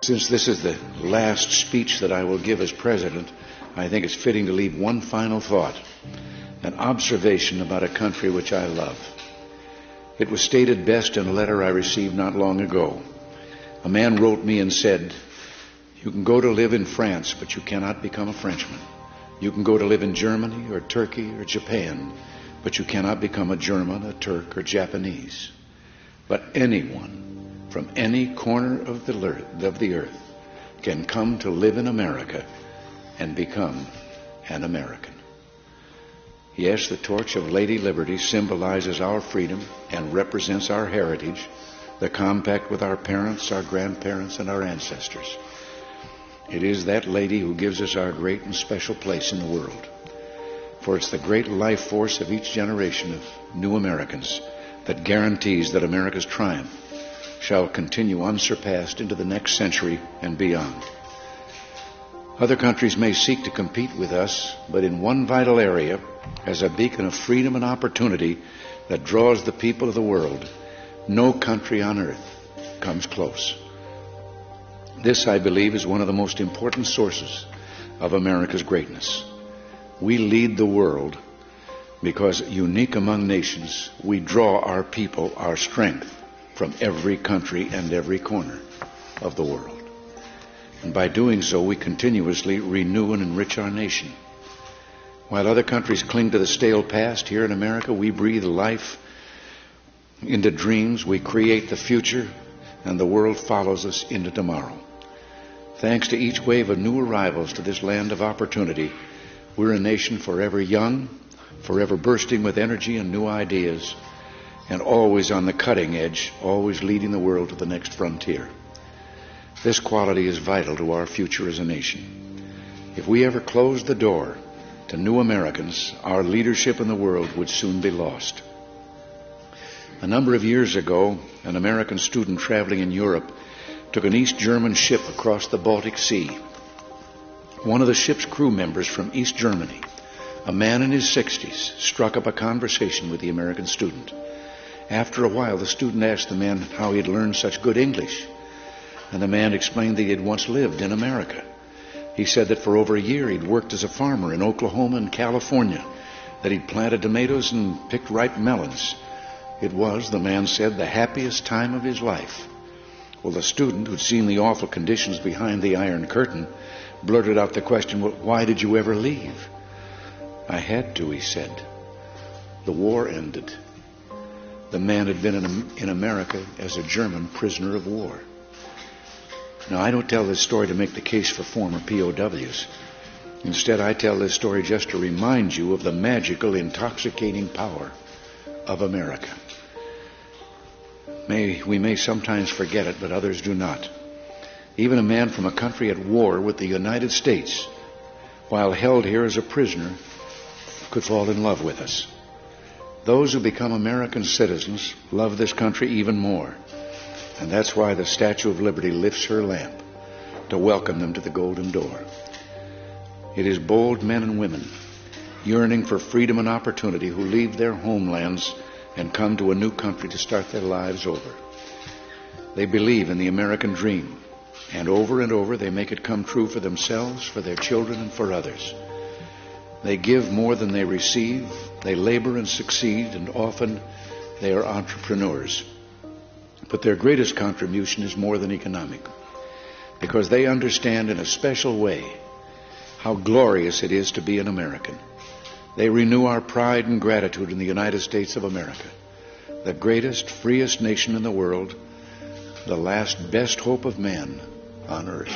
Since this is the last speech that I will give as president, I think it's fitting to leave one final thought, an observation about a country which I love. It was stated best in a letter I received not long ago. A man wrote me and said, "You can go to live in France, but you cannot become a Frenchman. You can go to live in Germany or Turkey or Japan, but you cannot become a German, a Turk, or Japanese. But anyone from any corner of the earth can come to live in America and become an American." Yes, the torch of Lady Liberty symbolizes our freedom and represents our heritage, the compact with our parents, our grandparents, and our ancestors. It is that lady who gives us our great and special place in the world. For it's the great life force of each generation of new Americans that guarantees that America's triumph shall continue unsurpassed into the next century and beyond. Other countries may seek to compete with us, but in one vital area, as a beacon of freedom and opportunity that draws the people of the world, no country on earth comes close. This, I believe, is one of the most important sources of America's greatness. We lead the world because, unique among nations, we draw our people, our strength, from every country and every corner of the world. And by doing so, we continuously renew and enrich our nation. While other countries cling to the stale past, here in America, we breathe life into dreams, we create the future, and the world follows us into tomorrow. Thanks to each wave of new arrivals to this land of opportunity, we're a nation forever young, forever bursting with energy and new ideas, and always on the cutting edge, always leading the world to the next frontier. This quality is vital to our future as a nation. If we ever closed the door to new Americans, our leadership in the world would soon be lost. A number of years ago, an American student traveling in Europe took an East German ship across the Baltic Sea. One of the ship's crew members from East Germany, a man in his 60s, struck up a conversation with the American student. After a while, the student asked the man how he had learned such good English, and the man explained that he had once lived in America. He said that for over a year he'd worked as a farmer in Oklahoma and California, that he'd planted tomatoes and picked ripe melons. It was, the man said, the happiest time of his life. Well, the student, who'd seen the awful conditions behind the Iron Curtain, blurted out the question, "Well, why did you ever leave?" "I had to," he said. "The war ended." The man had been in America as a German prisoner of war. Now, I don't tell this story to make the case for former POWs. Instead, I tell this story just to remind you of the magical, intoxicating power of America. We may sometimes forget it, but others do not. Even a man from a country at war with the United States, while held here as a prisoner, could fall in love with us. Those who become American citizens love this country even more. And that's why the Statue of Liberty lifts her lamp to welcome them to the golden door. It is bold men and women yearning for freedom and opportunity who leave their homelands and come to a new country to start their lives over. They believe in the American dream, and over they make it come true for themselves, for their children, and for others. They give more than they receive, they labor and succeed, and often they are entrepreneurs. But their greatest contribution is more than economic, because they understand in a special way how glorious it is to be an American. They renew our pride and gratitude in the United States of America, the greatest, freest nation in the world, the last best hope of man on earth.